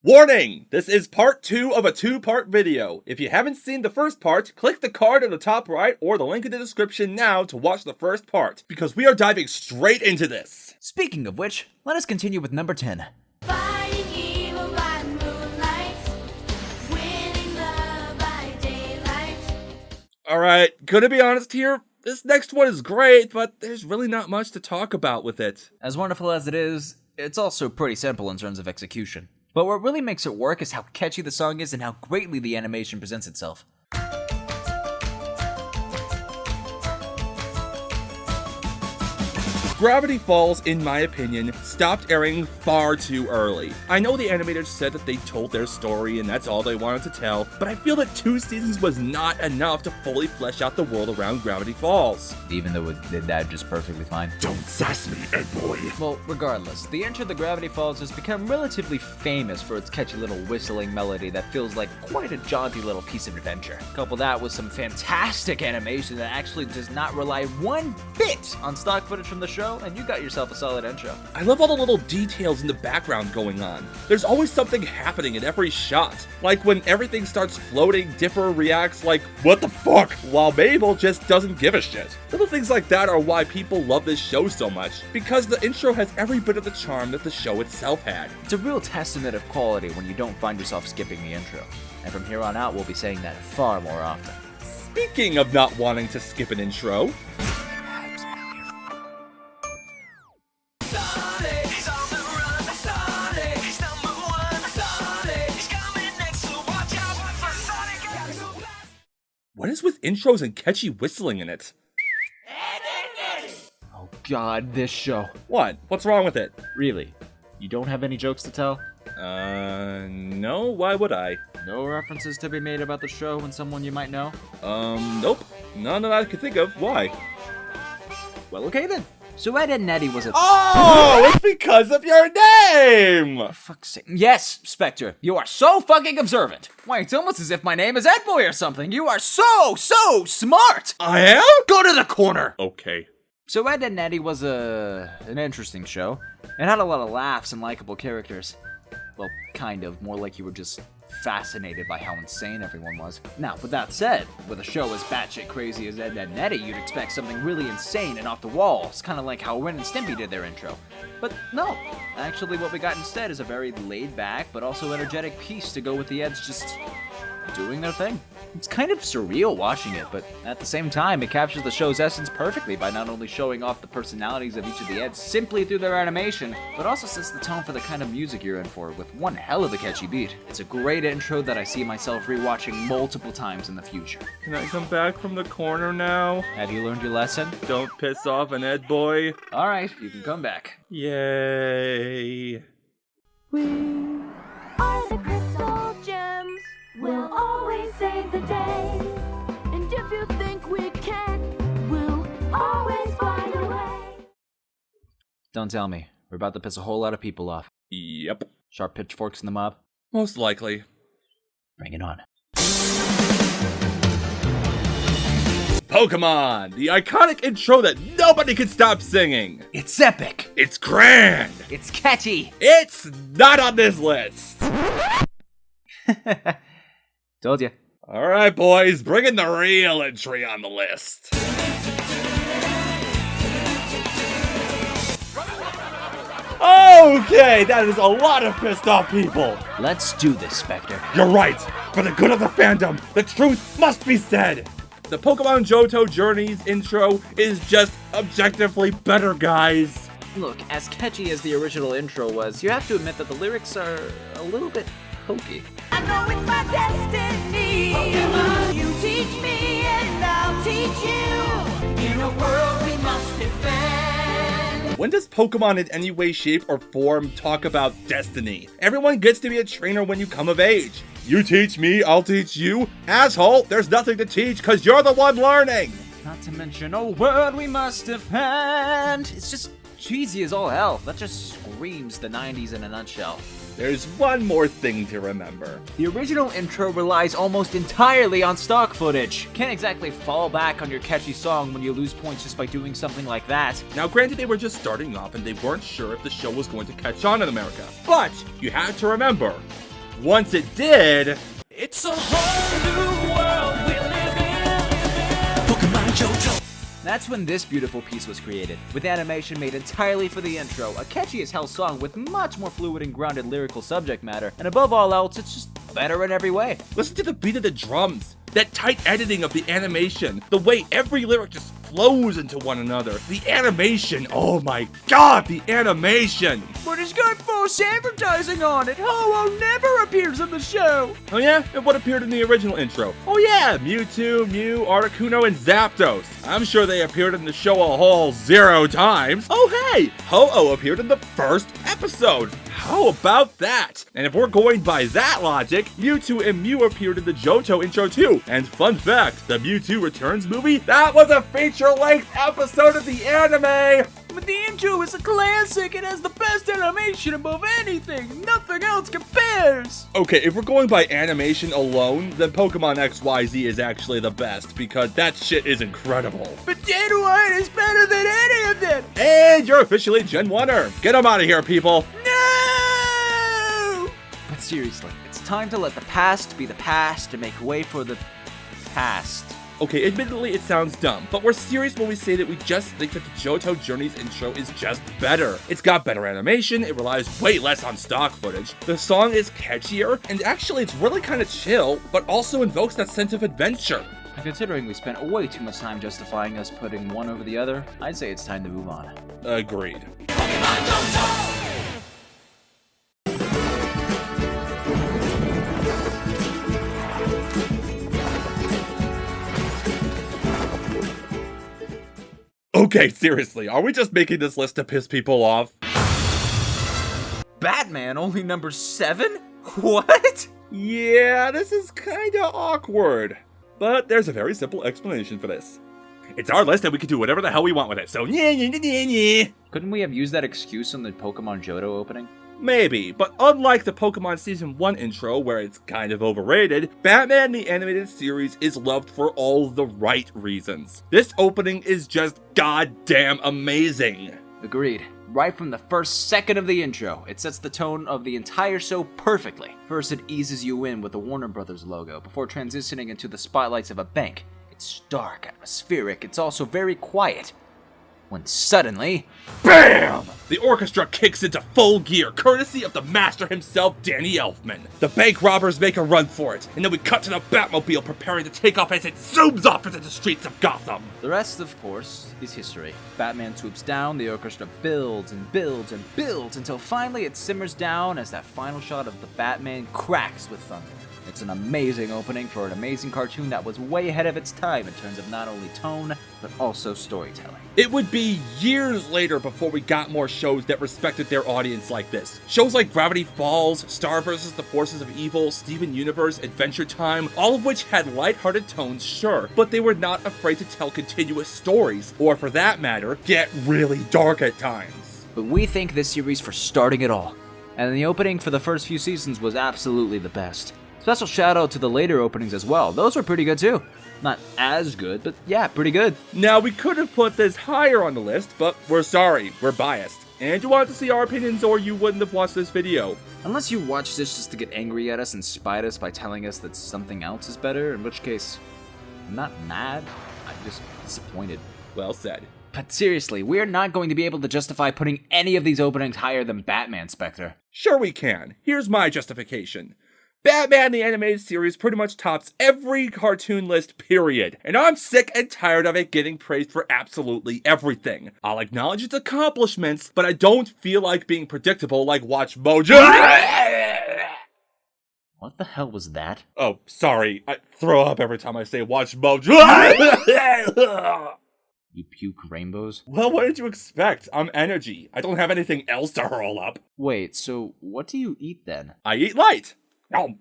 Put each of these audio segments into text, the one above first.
Warning! This is part 2 of a 2-part video. If you haven't seen the first part, click the card in the top right or the link in the description now to watch the first part, because we are diving straight into this. Speaking of which, let us continue with number 10. Fighting evil by moonlight, winning love by daylight. Alright, gonna be honest here, this next one is great, but there's really not much to talk about with it. As wonderful as it is, it's also pretty simple in terms of execution. But what really makes it work is how catchy the song is and how greatly the animation presents itself. Gravity Falls, in my opinion, stopped airing far too early. I know the animators said that they told their story and that's all they wanted to tell, but I feel that 2 seasons was not enough to fully flesh out the world around Gravity Falls. Even though it did that just perfectly fine. Don't sass me, Ed boy. Well, regardless, the intro to Gravity Falls has become relatively famous for its catchy little whistling melody that feels like quite a jaunty little piece of adventure. Couple that with some fantastic animation that actually does not rely one bit on stock footage from the show, and you got yourself a solid intro. I love all the little details in the background going on. There's always something happening in every shot. Like when everything starts floating, Dipper reacts like, what the fuck? While Mabel just doesn't give a shit. Little things like that are why people love this show so much, because the intro has every bit of the charm that the show itself had. It's a real testament of quality when you don't find yourself skipping the intro. And from here on out, we'll be saying that far more often. Speaking of not wanting to skip an intro, what is with intros and catchy whistling in it? Oh god, this show. What? What's wrong with it? Really? You don't have any jokes to tell? No, why would I? No references to be made about the show and someone you might know? Nope. None that I could think of. Why? Well, okay then. So Eddy was a— Oh, it's because of your name! For fuck's sake. Yes, Spectre, you are so fucking observant. Why, it's almost as if my name is Edboy or something. You are so smart! I am? Go to the corner! Okay. So Eddy was an interesting show. It had a lot of laughs and likable characters. Well, kind of. More like you were just fascinated by how insane everyone was. Now, with that said, with a show as batshit crazy as Eddy, you'd expect something really insane and off the wall. It's kind of like how Ren and Stimpy did their intro. But no, actually what we got instead is a very laid-back but also energetic piece to go with the Eds just doing their thing. It's kind of surreal watching it, but at the same time, it captures the show's essence perfectly by not only showing off the personalities of each of the Eds simply through their animation, but also sets the tone for the kind of music you're in for with one hell of a catchy beat. It's a great intro that I see myself rewatching multiple times in the future. Can I come back from the corner now? Have you learned your lesson? Don't piss off an Ed boy. Alright, you can come back. Yay. We are the crystal gems. We'll always save the day. And if you think we can, we'll always find a way. Don't tell me. We're about to piss a whole lot of people off. Yep. Sharp pitchforks in the mob? Most likely. Bring it on. Pokemon! The iconic intro that nobody can stop singing! It's epic! It's grand! It's catchy! It's not on this list! Told ya. Alright boys, bring in the real entry on the list. Okay, that is a lot of pissed off people. Let's do this, Spectre. You're right. For the good of the fandom, the truth must be said. The Pokemon Johto Journeys intro is just objectively better, guys. Look, as catchy as the original intro was, you have to admit that the lyrics are a little bit hokey. I know it's my destiny. Pokemon. You teach me and I'll teach you. In a world we must defend. When does Pokemon in any way, shape, or form talk about destiny? Everyone gets to be a trainer when you come of age. You teach me, I'll teach you. Asshole, there's nothing to teach because you're the one learning. Not to mention, oh world we must defend. It's just cheesy as all hell. That just screams the 90s in a nutshell. There's one more thing to remember. The original intro relies almost entirely on stock footage. Can't exactly fall back on your catchy song when you lose points just by doing something like that. Now granted, they were just starting off and they weren't sure if the show was going to catch on in America. But you had to remember, once it did, It's a whole new world we live in. Pokemon JOHTO. That's when this beautiful piece was created, with animation made entirely for the intro, a catchy as hell song with much more fluid and grounded lyrical subject matter, and above all else, it's just better in every way. listen to the beat of the drums, that tight editing of the animation, the way every lyric just flows into one another. The animation, oh my god, the animation! But it's got false advertising on it. Ho-Oh never appears in the show. Oh yeah? And what appeared in the original intro? Oh yeah, Mewtwo, Mew, Articuno, and Zapdos. I'm sure they appeared in the show a whole 0 times. Oh hey, Ho-Oh appeared in the first episode. How about that? And if we're going by that logic, Mewtwo and Mew appeared in the JOHTO intro too. And fun fact, the Mewtwo Returns movie, that was a feature-length episode of the anime! But the intro is a classic. It has the best animation above anything. Nothing else compares. Okay, if we're going by animation alone, then Pokemon XYZ is actually the best, because that shit is incredible. But Gen 1 is better than any of them. And you're officially Gen 1er. Get them out of here, people. No! But seriously, it's time to let the past be the past and make way for the past. Okay, admittedly it sounds dumb, but we're serious when we say that we just think that the Johto Journeys intro is just better. It's got better animation, it relies way less on stock footage, the song is catchier, and actually it's really kind of chill, but also invokes that sense of adventure. And considering we spent way too much time justifying us putting one over the other, I'd say it's time to move on. Agreed. Pokemon JOHTO. Okay, seriously, are we just making this list to piss people off? Batman only number 7? What? Yeah, this is kinda awkward. But there's a very simple explanation for this. It's our list and we can do whatever the hell we want with it, so yeah. Couldn't we have used that excuse on the Pokemon Johto opening? Maybe, but unlike the Pokemon Season 1 intro, where it's kind of overrated, Batman the Animated Series is loved for all the right reasons. This opening is just goddamn amazing. Agreed. Right from the first second of the intro, it sets the tone of the entire show perfectly. First, it eases you in with the Warner Brothers logo, before transitioning into the spotlights of a bank. It's dark, atmospheric, it's also very quiet. When suddenly, BAM! The orchestra kicks into full gear, courtesy of the master himself, Danny Elfman. The bank robbers make a run for it, and then we cut to the Batmobile preparing to take off as it zooms off into the streets of Gotham. the rest, of course, is history. Batman swoops down, the orchestra builds and builds and builds until finally it simmers down as that final shot of the Batman cracks with thunder. It's an amazing opening for an amazing cartoon that was way ahead of its time in terms of not only tone, but also storytelling. It would be years later before we got more shows that respected their audience like this. Shows like Gravity Falls, Star vs. the Forces of Evil, Steven Universe, Adventure Time, all of which had lighthearted tones, sure, but they were not afraid to tell continuous stories, or for that matter, get really dark at times. But we thank this series for starting it all, and the opening for the first few seasons was absolutely the best. Special shout out to the later openings as well, those were pretty good too. Not as good, but yeah, pretty good. Now, we could have put this higher on the list, but we're sorry, we're biased. And you wanted to see our opinions or you wouldn't have watched this video. Unless you watch this just to get angry at us and spite us by telling us that something else is better, in which case, I'm not mad, I'm just disappointed. Well said. But seriously, we're not going to be able to justify putting any of these openings higher than Batman Spectre. Sure we can. Here's my justification. Batman the Animated Series pretty much tops every cartoon list, period. And I'm sick and tired of it getting praised for absolutely everything. I'll acknowledge its accomplishments, but I don't feel like being predictable like Watch Mojo. What the hell was that? Oh, sorry. I throw up every time I say Watch Mojo. You puke rainbows? Well, what did you expect? I'm energy. I don't have anything else to hurl up. Wait, so what do you eat then? I eat light. Oh.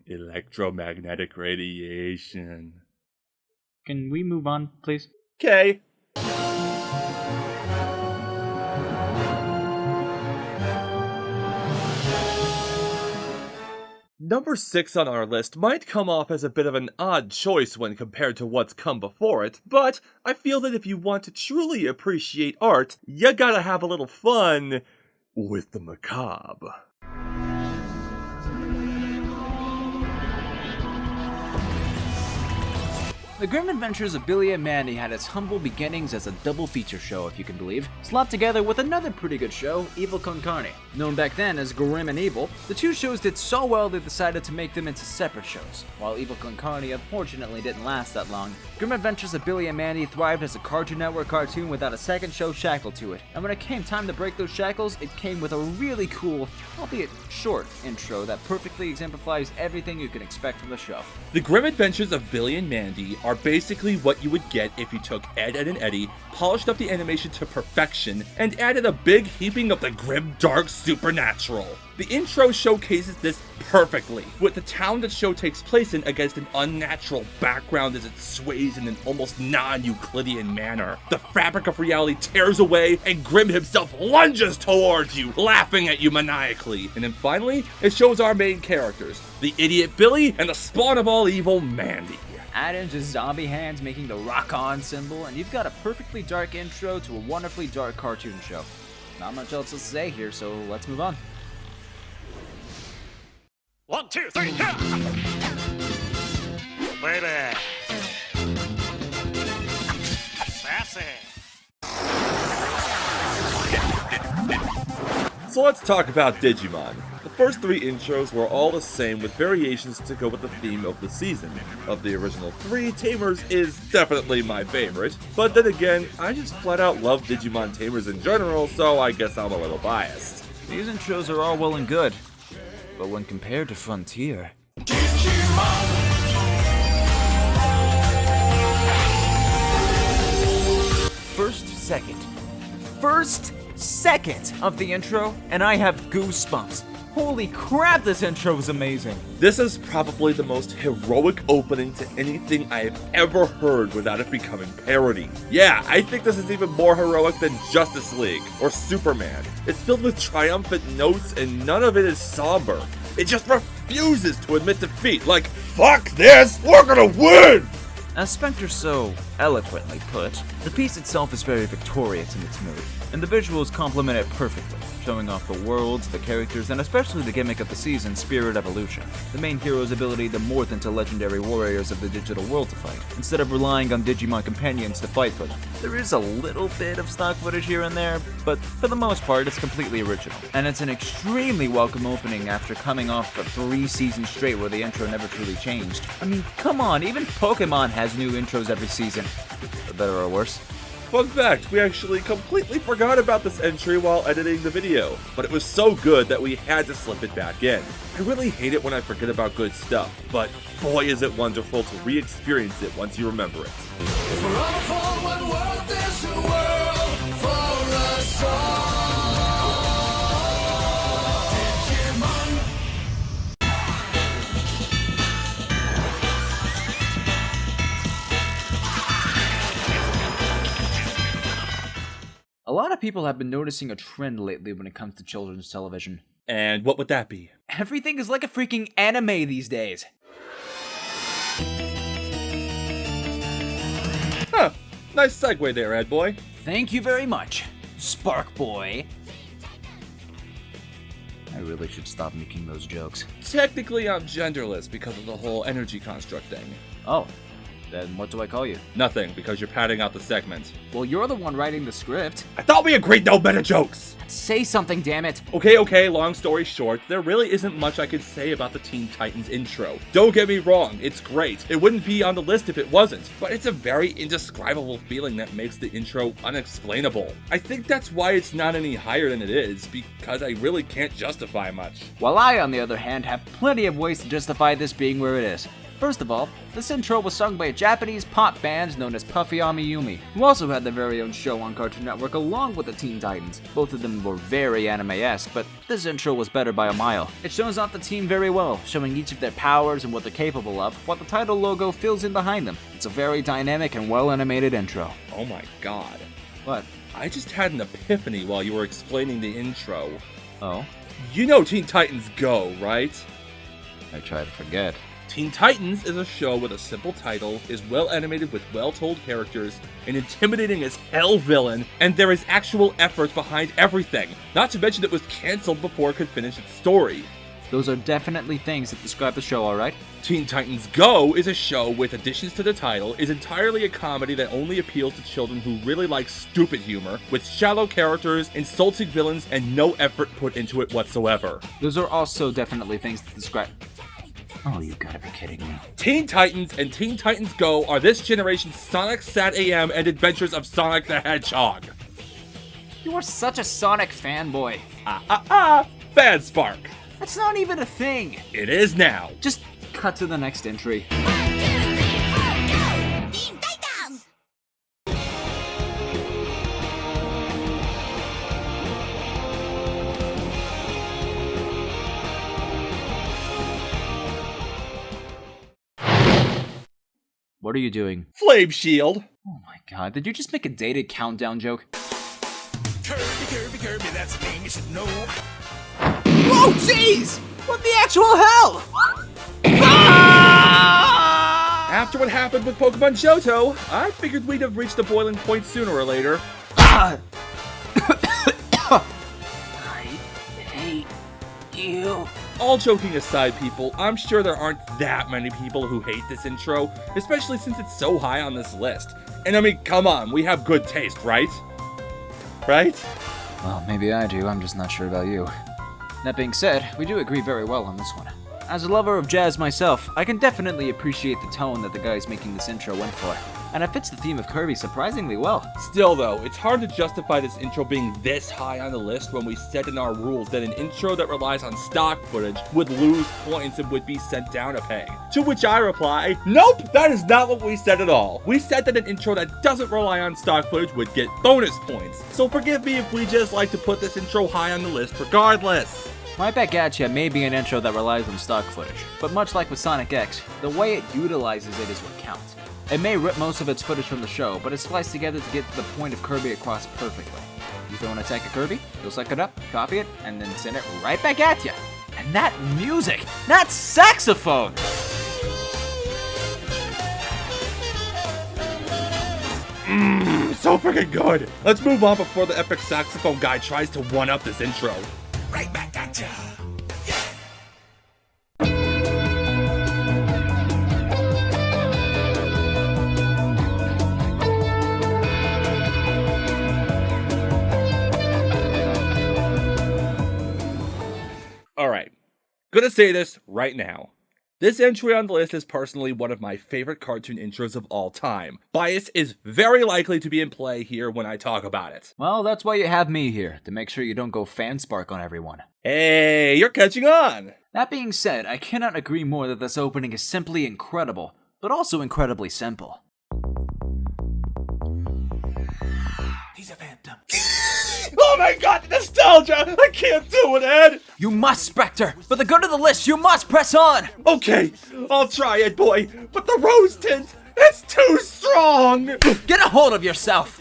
Electromagnetic radiation. Can we move on, please? Okay. Number 6 on our list might come off as a bit of an odd choice when compared to what's come before it, but I feel that if you want to truly appreciate art, you gotta have a little fun with the macabre. The Grim Adventures of Billy and Mandy had its humble beginnings as a double feature show, if you can believe, slapped together with another pretty good show, Evil Con Carne. Known back then as Grim and Evil, the two shows did so well they decided to make them into separate shows. While Evil Con Carne unfortunately didn't last that long, Grim Adventures of Billy and Mandy thrived as a Cartoon Network cartoon without a second show shackled to it. And when it came time to break those shackles, it came with a really cool, albeit short, intro that perfectly exemplifies everything you can expect from the show. The Grim Adventures of Billy and Mandy are basically what you would get if you took Ed, Edd, and Eddy, polished up the animation to perfection, and added a big heaping of the grim, dark supernatural. The intro showcases this perfectly, with the town the show takes place in against an unnatural background as it sways in an almost non-Euclidean manner. The fabric of reality tears away, and Grim himself lunges towards you, laughing at you maniacally. And then finally, it shows our main characters, the idiot Billy and the spawn of all evil, Mandy. Add in just zombie hands making the rock-on symbol, and you've got a perfectly dark intro to a wonderfully dark cartoon show. Not much else to say here, so let's move on. 1, 2, 3, yeah! Baby! Sassy! So let's talk about Digimon. The first 3 intros were all the same with variations to go with the theme of the season. Of the original 3, Tamers is definitely my favorite, but then again, I just flat out love Digimon Tamers in general, so I guess I'm a little biased. These intros are all well and good, but when compared to Frontier... First second of the intro, and I have goosebumps. Holy crap, this intro is amazing. This is probably the most heroic opening to anything I have ever heard without it becoming parody. Yeah, I think this is even more heroic than Justice League or Superman. It's filled with triumphant notes and none of it is somber. It just refuses to admit defeat, like, fuck this, we're gonna win! As Spectre so eloquently put, the piece itself is very victorious in its mood, and the visuals complement it perfectly, showing off the worlds, the characters, and especially the gimmick of the season, Spirit Evolution, the main hero's ability to morph into legendary warriors of the digital world to fight, instead of relying on Digimon companions to fight for them. There is a little bit of stock footage here and there, but for the most part it's completely original, and it's an extremely welcome opening after coming off of 3 seasons straight where the intro never truly changed. I mean, come on, even Pokemon has new intros every season, for better or worse. Fun fact, we actually completely forgot about this entry while editing the video, but it was so good that we had to slip it back in. I really hate it when I forget about good stuff, but boy is it wonderful to re-experience it once you remember it. For all for one world, there's a world for us all. Digimon. A lot of people have been noticing a trend lately when it comes to children's television. And what would that be? Everything is like a freaking anime these days. Huh, nice segue there, Ed Boy. Thank you very much, Spark Boy. I really should stop making those jokes. Technically, I'm genderless because of the whole energy construct thing. Oh, then what do I call you? Nothing, because you're padding out the segment. Well, you're the one writing the script. I thought we agreed no meta jokes! Say something, damn it. Okay, long story short, there really isn't much I could say about the Teen Titans intro. Don't get me wrong, it's great. It wouldn't be on the list if it wasn't, but it's a very indescribable feeling that makes the intro unexplainable. I think that's why it's not any higher than it is, because I really can't justify much. While I, on the other hand, have plenty of ways to justify this being where it is. First of all, this intro was sung by a Japanese pop band known as Puffy Amiyumi, who also had their very own show on Cartoon Network along with the Teen Titans. Both of them were very anime-esque, but this intro was better by a mile. It shows off the team very well, showing each of their powers and what they're capable of, while the title logo fills in behind them. It's a very dynamic and well-animated intro. Oh my god. What? I just had an epiphany while you were explaining the intro. Oh? You know Teen Titans Go, right? I try to forget. Teen Titans is a show with a simple title, is well animated with well-told characters, an intimidating as hell villain, and there is actual effort behind everything. Not to mention it was cancelled before it could finish its story. Those are definitely things that describe the show, alright? Teen Titans Go is a show with additions to the title, is entirely a comedy that only appeals to children who really like stupid humor, with shallow characters, insulting villains, and no effort put into it whatsoever. Those are also definitely things that describe... Oh, you gotta be kidding me. Teen Titans and Teen Titans Go are this generation's Sonic Sat AM and Adventures of Sonic the Hedgehog. You are such a Sonic fanboy. Fan Spark. That's not even a thing. It is now. Just cut to the next entry. What are you doing? Flame Shield. Oh my god, did you just make a dated countdown joke? Kirby, Kirby, Kirby, that's a name you should know. Oh jeez! What the actual hell? After what happened with Pokemon Johto, I figured we'd have reached the boiling point sooner or later. I hate you. All joking aside, people, I'm sure there aren't that many people who hate this intro, especially since it's so high on this list. And I mean, come on, we have good taste, right? Right? Well, maybe I do, I'm just not sure about you. That being said, we do agree very well on this one. As a lover of jazz myself, I can definitely appreciate the tone that the guys making this intro went for. And it fits the theme of Kirby surprisingly well. Still though, it's hard to justify this intro being this high on the list when we said in our rules that an intro that relies on stock footage would lose points and would be sent down a peg. To which I reply, nope, that is not what we said at all. We said that an intro that doesn't rely on stock footage would get bonus points. So forgive me if we just like to put this intro high on the list regardless. Right Back At Ya may be an intro that relies on stock footage, but much like with Sonic X, the way it utilizes it is what counts. It may rip most of its footage from the show, but it's spliced together to get the point of Kirby across perfectly. You throw an attack at Kirby, he'll suck it up, copy it, and then send it right back at ya. And that music, that saxophone! So freaking good. Let's move on before the epic saxophone guy tries to one-up this intro. Right back at ya. Alright, gonna say this right now. This entry on the list is personally one of my favorite cartoon intros of all time. Bias is very likely to be in play here when I talk about it. Well, that's why you have me here, to make sure you don't go fan spark on everyone. Hey, you're catching on! That being said, I cannot agree more that this opening is simply incredible, but also incredibly simple. He's a phantom. Oh my god, the nostalgia! I can't do it, Ed! You must, Spectre! For the good of the list, you must press on! Okay, I'll try, Ed boy, but the rose tint, it's too strong! Get a hold of yourself!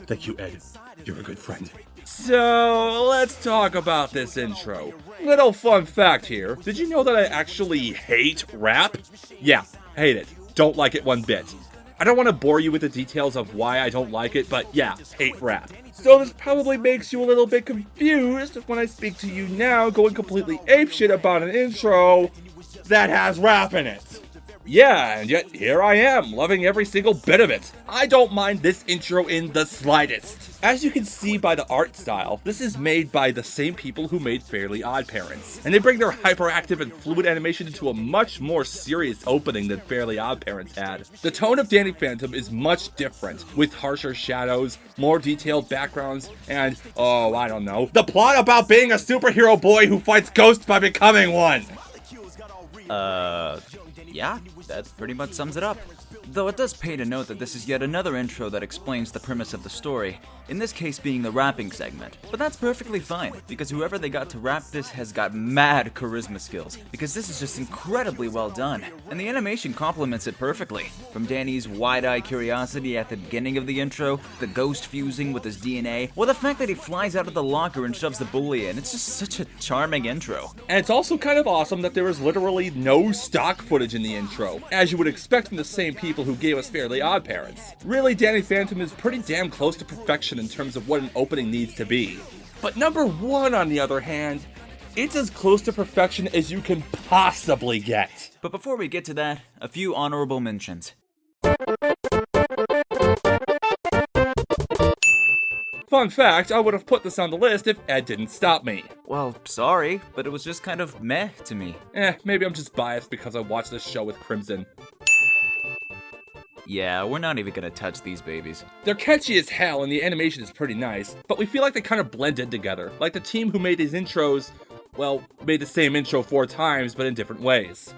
Thank you, Ed. You're a good friend. So, let's talk about this intro. Little fun fact here. Did you know that I actually hate rap? Yeah, hate it. Don't like it one bit. I don't want to bore you with the details of why I don't like it, but yeah, hate rap. So this probably makes you a little bit confused when I speak to you now going completely apeshit about an intro that has rap in it. Yeah, and yet here I am, loving every single bit of it. I don't mind this intro in the slightest. As you can see by the art style, this is made by the same people who made Fairly OddParents, and they bring their hyperactive and fluid animation into a much more serious opening than Fairly OddParents had. The tone of Danny Phantom is much different, with harsher shadows, more detailed backgrounds, and, oh, I don't know, the plot about being a superhero boy who fights ghosts by becoming one. Yeah, that pretty much sums it up. Though it does pay to note that this is yet another intro that explains the premise of the story, in this case being the rapping segment. But that's perfectly fine, because whoever they got to rap this has got mad charisma skills, because this is just incredibly well done, and the animation complements it perfectly. From Danny's wide-eyed curiosity at the beginning of the intro, the ghost fusing with his DNA, or the fact that he flies out of the locker and shoves the bully in, it's just such a charming intro. And it's also kind of awesome that there is literally no stock footage in the intro, as you would expect from the same people who gave us Fairly OddParents. Really, Danny Phantom is pretty damn close to perfection in terms of what an opening needs to be. But number one, on the other hand, It's as close to perfection as you can possibly get. But before we get to that, a few honorable mentions. Fun fact, I would have put this on the list if Ed didn't stop me. Well, sorry, but it was just kind of meh to me. Maybe I'm just biased because I watched this show with Crimson. Yeah, we're not even gonna touch these babies. They're catchy as hell and the animation is pretty nice, but we feel like they kind of blend in together. Like the team who made these intros, well, made the same intro 4 times, but in different ways.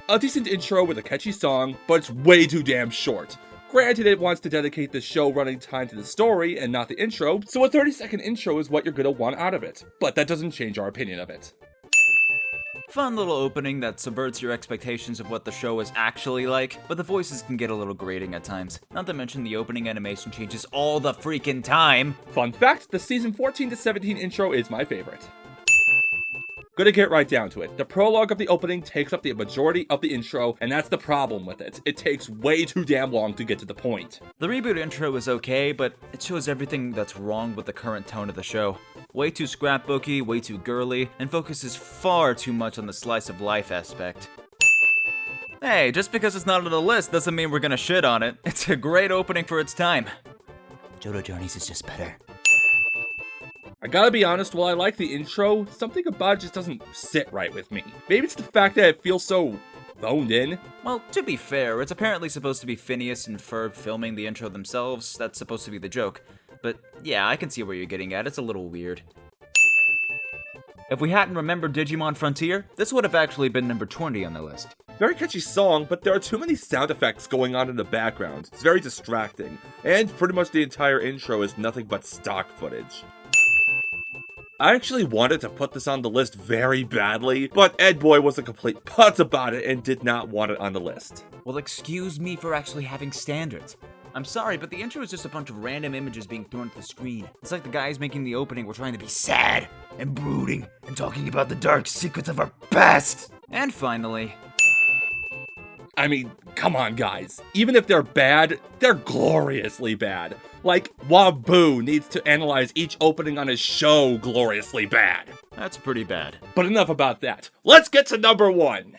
A decent intro with a catchy song, but it's way too damn short. Granted, it wants to dedicate the show running time to the story and not the intro, so a 30-second intro is what you're gonna want out of it. But that doesn't change our opinion of it. Fun little opening that subverts your expectations of what the show is actually like, but the voices can get a little grating at times. Not to mention the opening animation changes all the freaking time. Fun fact, the season 14 to 17 intro is my favorite. Gonna get right down to it. The prologue of the opening takes up the majority of the intro, and that's the problem with it. It takes way too damn long to get to the point. The reboot intro is okay, but it shows everything that's wrong with the current tone of the show. Way too scrapbooky, way too girly, and focuses far too much on the slice of life aspect. Hey, just because it's not on the list doesn't mean we're gonna shit on it. It's a great opening for its time. JOHTO Journeys is just better. I gotta be honest, while I like the intro, something about it just doesn't sit right with me. Maybe it's the fact that it feels so phoned in. Well, to be fair, it's apparently supposed to be Phineas and Ferb filming the intro themselves. That's supposed to be the joke. But yeah, I can see where you're getting at. It's a little weird. If we hadn't remembered Digimon Frontier, this would have actually been number 20 on the list. Very catchy song, but there are too many sound effects going on in the background. It's very distracting. And pretty much the entire intro is nothing but stock footage. I actually wanted to put this on the list very badly, but Ed Boy was a complete putz about it and did not want it on the list. Well, excuse me for actually having standards. I'm sorry, but the intro is just a bunch of random images being thrown to the screen. It's like the guys making the opening were trying to be sad and brooding and talking about the dark secrets of our past. And finally... I mean, come on guys. Even if they're bad, they're gloriously bad. Like, Wabu needs to analyze each opening on his show gloriously bad. That's pretty bad. But enough about that. Let's get to number 1.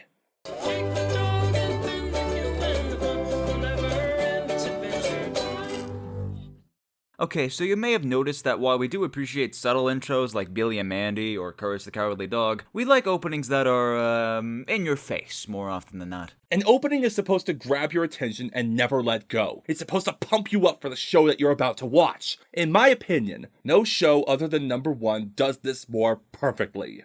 Okay, so you may have noticed that while we do appreciate subtle intros like Billy and Mandy or Courage the Cowardly Dog, we like openings that are, in your face more often than not. An opening is supposed to grab your attention and never let go. It's supposed to pump you up for the show that you're about to watch. In my opinion, no show other than number 1 does this more perfectly.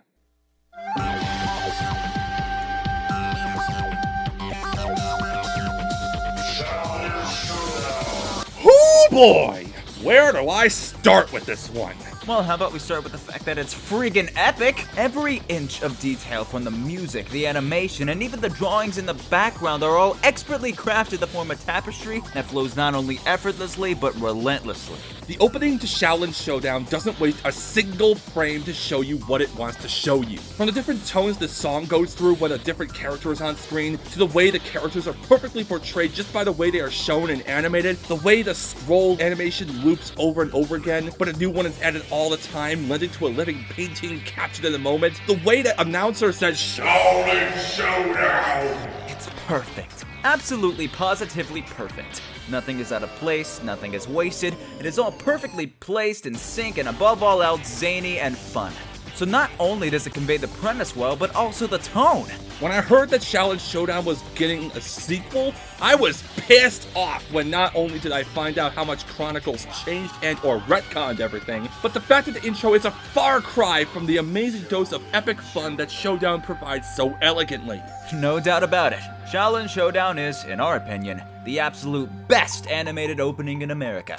Oh boy! Where do I start with this one? Well, how about we start with the fact that it's friggin' epic? Every inch of detail from the music, the animation, and even the drawings in the background are all expertly crafted to form a tapestry that flows not only effortlessly, but relentlessly. The opening to Xiaolin Showdown doesn't waste a single frame to show you what it wants to show you. From the different tones the song goes through when a different character is on screen, to the way the characters are perfectly portrayed just by the way they are shown and animated, the way the scroll animation loops over and over again, but a new one is added all the time, lending to a living painting captured in the moment, the way the announcer says, "Xiaolin Showdown!" It's perfect. Absolutely, positively perfect. Nothing is out of place, nothing is wasted, it is all perfectly placed in sync and above all else zany and fun. So not only does it convey the premise well, but also the tone. When I heard that Xiaolin Showdown was getting a sequel, I was pissed off when not only did I find out how much Chronicles changed and or retconned everything, but the fact that the intro is a far cry from the amazing dose of epic fun that Showdown provides so elegantly. No doubt about it. Xiaolin Showdown is, in our opinion, the absolute best animated opening in America.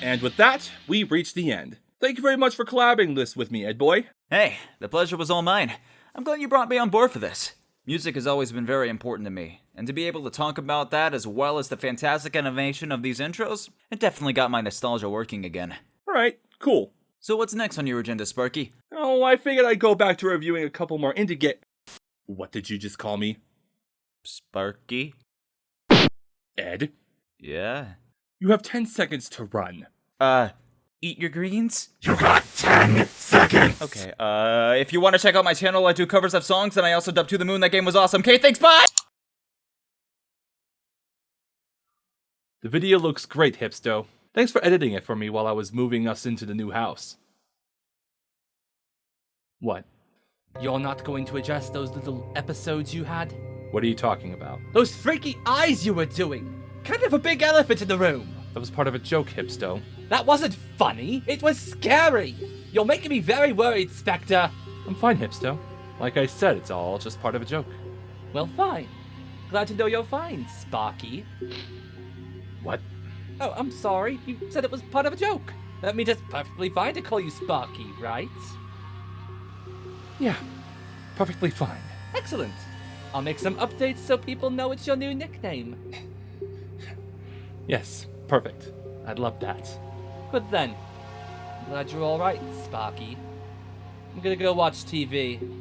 And with that, we reach the end. Thank you very much for collabing this with me, Ed Boy. Hey, the pleasure was all mine. I'm glad you brought me on board for this. Music has always been very important to me, and to be able to talk about that as well as the fantastic animation of these intros, it definitely got my nostalgia working again. Alright, cool. So what's next on your agenda, Sparky? Oh, I figured I'd go back to reviewing a couple more indie What did you just call me? Sparky? Ed? Yeah? You have 10 seconds to run. eat your greens? You got 10 seconds! Okay, if you want to check out my channel, I do covers of songs, and I also dubbed To the Moon. That game was awesome. Okay, thanks, bye! The video looks great, Hipsto. Thanks for editing it for me while I was moving us into the new house. What? You're not going to adjust those little episodes you had? What are you talking about? Those freaky eyes you were doing! Kind of a big elephant in the room! That was part of a joke, Hipsto. That wasn't funny! It was scary! You're making me very worried, Spectre! I'm fine, Hipsto. Like I said, it's all just part of a joke. Well, fine. Glad to know you're fine, Sparky. What? Oh, I'm sorry. You said it was part of a joke. That means it's perfectly fine to call you Sparky, right? Yeah, perfectly fine. Excellent. I'll make some updates so people know it's your new nickname. Yes, perfect. I'd love that. Good then. Glad you're alright, Sparky. I'm gonna go watch TV.